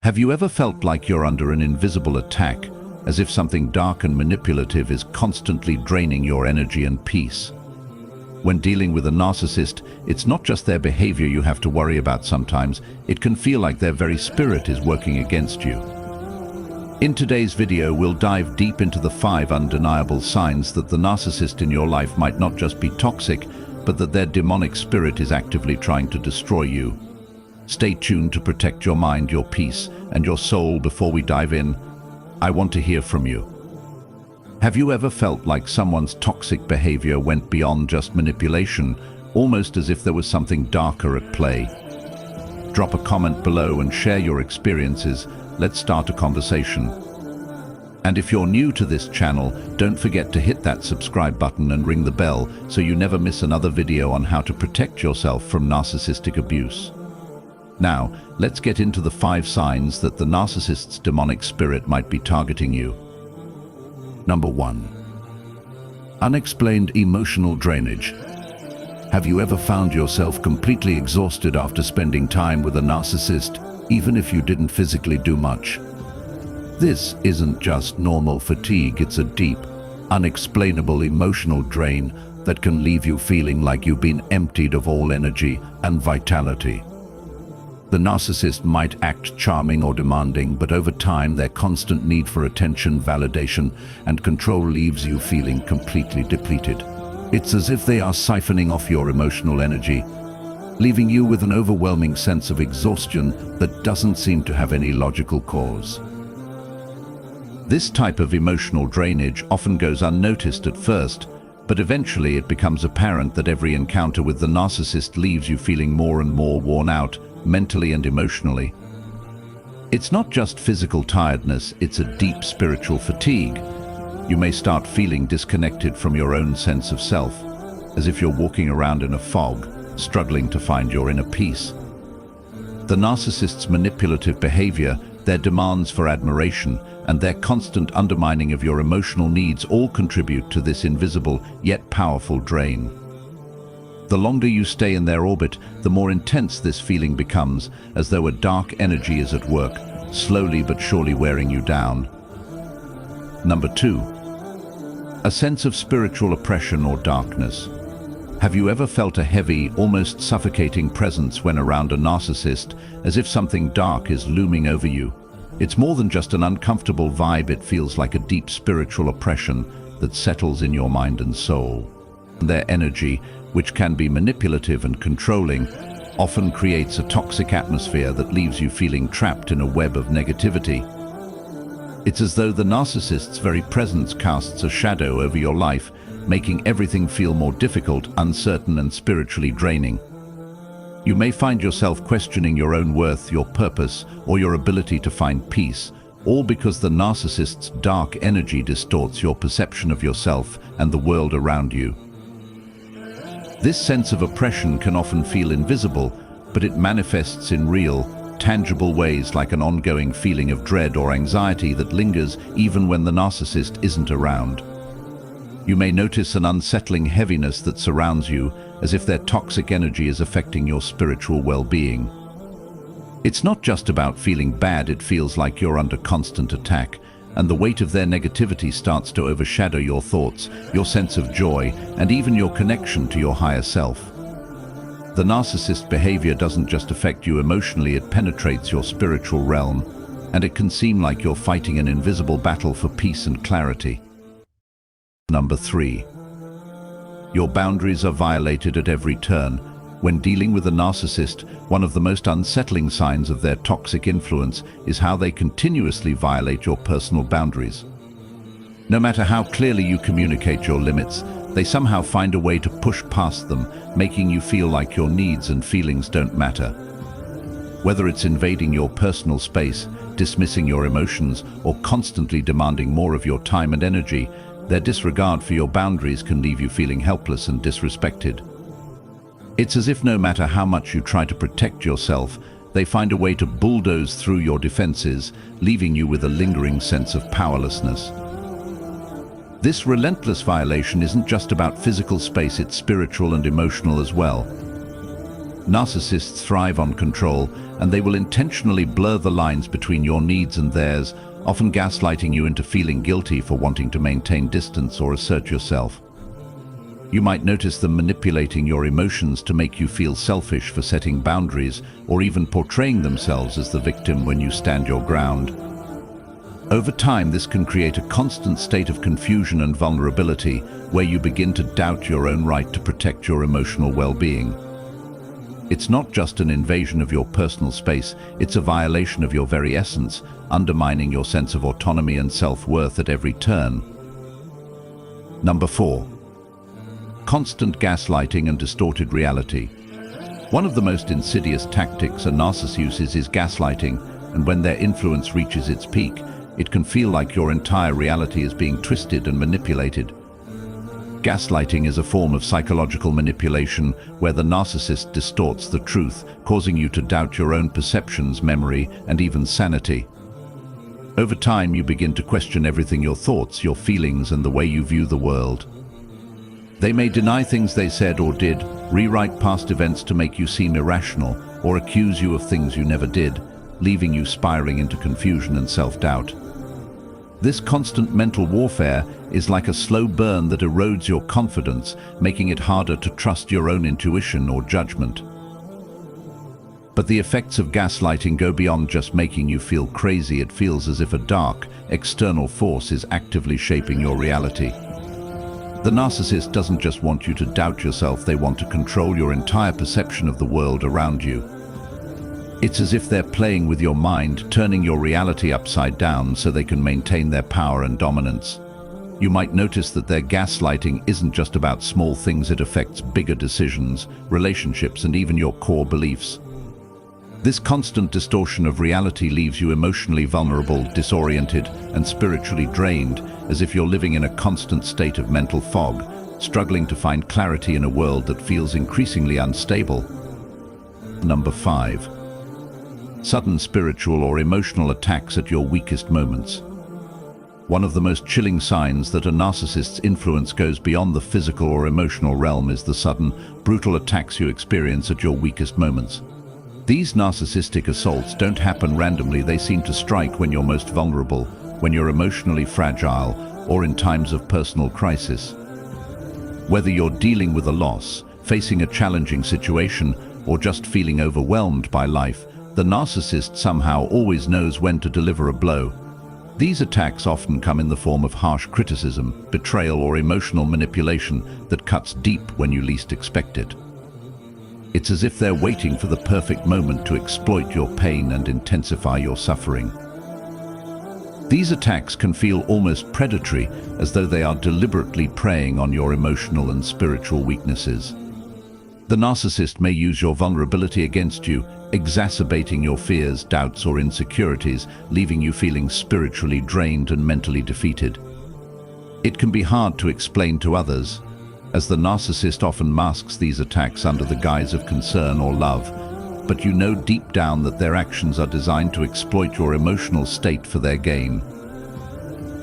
Have you ever felt like you're under an invisible attack, as if something dark and manipulative is constantly draining your energy and peace? When dealing with a narcissist, it's not just their behavior you have to worry about sometimes, it can feel like their very spirit is working against you. In today's video, we'll dive deep into the 5 undeniable signs that the narcissist in your life might not just be toxic, but that their demonic spirit is actively trying to destroy you. Stay tuned to protect your mind, your peace, and your soul. Before we dive in, I want to hear from you. Have you ever felt like someone's toxic behavior went beyond just manipulation, almost as if there was something darker at play? Drop a comment below and share your experiences. Let's start a conversation. And if you're new to this channel, don't forget to hit that subscribe button and ring the bell so you never miss another video on how to protect yourself from narcissistic abuse. Now, let's get into the 5 signs that the narcissist's demonic spirit might be targeting you. Number 1. Unexplained emotional drainage. Have you ever found yourself completely exhausted after spending time with a narcissist, even if you didn't physically do much? This isn't just normal fatigue, it's a deep, unexplainable emotional drain that can leave you feeling like you've been emptied of all energy and vitality. The narcissist might act charming or demanding, but over time their constant need for attention, validation, and control leaves you feeling completely depleted. It's as if they are siphoning off your emotional energy, leaving you with an overwhelming sense of exhaustion that doesn't seem to have any logical cause. This type of emotional drainage often goes unnoticed at first, but eventually it becomes apparent that every encounter with the narcissist leaves you feeling more and more worn out, mentally and emotionally. It's not just physical tiredness, it's a deep spiritual fatigue. You may start feeling disconnected from your own sense of self, as if you're walking around in a fog, struggling to find your inner peace. The narcissist's manipulative behavior, their demands for admiration, and their constant undermining of your emotional needs all contribute to this invisible yet powerful drain. The longer you stay in their orbit, the more intense this feeling becomes, as though a dark energy is at work, slowly but surely wearing you down. Number 2. A sense of spiritual oppression or darkness. Have you ever felt a heavy, almost suffocating presence when around a narcissist, as if something dark is looming over you? It's more than just an uncomfortable vibe, it feels like a deep spiritual oppression that settles in your mind and soul. Their energy, which can be manipulative and controlling, often creates a toxic atmosphere that leaves you feeling trapped in a web of negativity. It's as though the narcissist's very presence casts a shadow over your life, making everything feel more difficult, uncertain, and spiritually draining. You may find yourself questioning your own worth, your purpose, or your ability to find peace, all because the narcissist's dark energy distorts your perception of yourself and the world around you. This sense of oppression can often feel invisible, but it manifests in real, tangible ways, like an ongoing feeling of dread or anxiety that lingers even when the narcissist isn't around. You may notice an unsettling heaviness that surrounds you, as if their toxic energy is affecting your spiritual well-being. It's not just about feeling bad, it feels like you're under constant attack, and the weight of their negativity starts to overshadow your thoughts, your sense of joy, and even your connection to your higher self. The narcissist behavior doesn't just affect you emotionally, it penetrates your spiritual realm, and it can seem like you're fighting an invisible battle for peace and clarity. Number 3. Your boundaries are violated at every turn. When dealing with a narcissist, one of the most unsettling signs of their toxic influence is how they continuously violate your personal boundaries. No matter how clearly you communicate your limits, they somehow find a way to push past them, making you feel like your needs and feelings don't matter. Whether it's invading your personal space, dismissing your emotions, or constantly demanding more of your time and energy, their disregard for your boundaries can leave you feeling helpless and disrespected. It's as if no matter how much you try to protect yourself, they find a way to bulldoze through your defenses, leaving you with a lingering sense of powerlessness. This relentless violation isn't just about physical space, it's spiritual and emotional as well. Narcissists thrive on control, and they will intentionally blur the lines between your needs and theirs, often gaslighting you into feeling guilty for wanting to maintain distance or assert yourself. You might notice them manipulating your emotions to make you feel selfish for setting boundaries, or even portraying themselves as the victim when you stand your ground. Over time, this can create a constant state of confusion and vulnerability, where you begin to doubt your own right to protect your emotional well-being. It's not just an invasion of your personal space, it's a violation of your very essence, undermining your sense of autonomy and self-worth at every turn. Number 4. Constant gaslighting and distorted reality. One of the most insidious tactics a narcissist uses is gaslighting, and when their influence reaches its peak, it can feel like your entire reality is being twisted and manipulated. Gaslighting is a form of psychological manipulation where the narcissist distorts the truth, causing you to doubt your own perceptions, memory, and even sanity. Over time, you begin to question everything: your thoughts, your feelings, and the way you view the world. They may deny things they said or did, rewrite past events to make you seem irrational, or accuse you of things you never did, leaving you spiraling into confusion and self-doubt. This constant mental warfare is like a slow burn that erodes your confidence, making it harder to trust your own intuition or judgment. But the effects of gaslighting go beyond just making you feel crazy. It feels as if a dark, external force is actively shaping your reality. The narcissist doesn't just want you to doubt yourself, they want to control your entire perception of the world around you. It's as if they're playing with your mind, turning your reality upside down so they can maintain their power and dominance. You might notice that their gaslighting isn't just about small things, it affects bigger decisions, relationships, and even your core beliefs. This constant distortion of reality leaves you emotionally vulnerable, disoriented, and spiritually drained, as if you're living in a constant state of mental fog, struggling to find clarity in a world that feels increasingly unstable. Number 5. Sudden spiritual or emotional attacks at your weakest moments. One of the most chilling signs that a narcissist's influence goes beyond the physical or emotional realm is the sudden, brutal attacks you experience at your weakest moments. These narcissistic assaults don't happen randomly, they seem to strike when you're most vulnerable, when you're emotionally fragile, or in times of personal crisis. Whether you're dealing with a loss, facing a challenging situation, or just feeling overwhelmed by life, the narcissist somehow always knows when to deliver a blow. These attacks often come in the form of harsh criticism, betrayal, or emotional manipulation that cuts deep when you least expect it. It's as if they're waiting for the perfect moment to exploit your pain and intensify your suffering. These attacks can feel almost predatory, as though they are deliberately preying on your emotional and spiritual weaknesses. The narcissist may use your vulnerability against you, exacerbating your fears, doubts, or insecurities, leaving you feeling spiritually drained and mentally defeated. It can be hard to explain to others, as the narcissist often masks these attacks under the guise of concern or love, but you know deep down that their actions are designed to exploit your emotional state for their gain.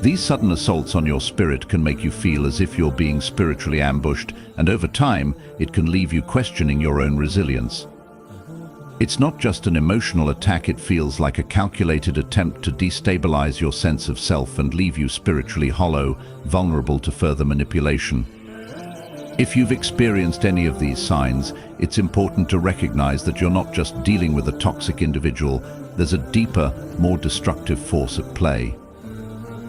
These sudden assaults on your spirit can make you feel as if you're being spiritually ambushed, and over time, it can leave you questioning your own resilience. It's not just an emotional attack, it feels like a calculated attempt to destabilize your sense of self and leave you spiritually hollow, vulnerable to further manipulation. If you've experienced any of these signs, it's important to recognize that you're not just dealing with a toxic individual, there's a deeper, more destructive force at play.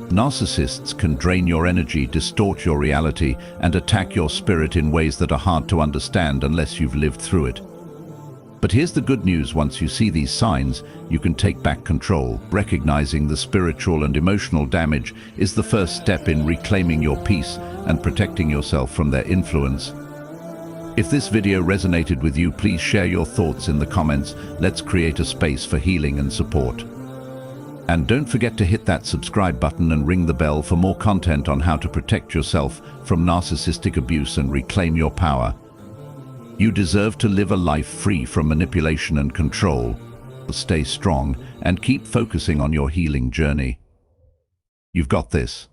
Narcissists can drain your energy, distort your reality, and attack your spirit in ways that are hard to understand unless you've lived through it. But here's the good news: once you see these signs, you can take back control. Recognizing the spiritual and emotional damage is the first step in reclaiming your peace and protecting yourself from their influence. If this video resonated with you, please share your thoughts in the comments. Let's create a space for healing and support. And don't forget to hit that subscribe button and ring the bell for more content on how to protect yourself from narcissistic abuse and reclaim your power. You deserve to live a life free from manipulation and control. Stay strong and keep focusing on your healing journey. You've got this.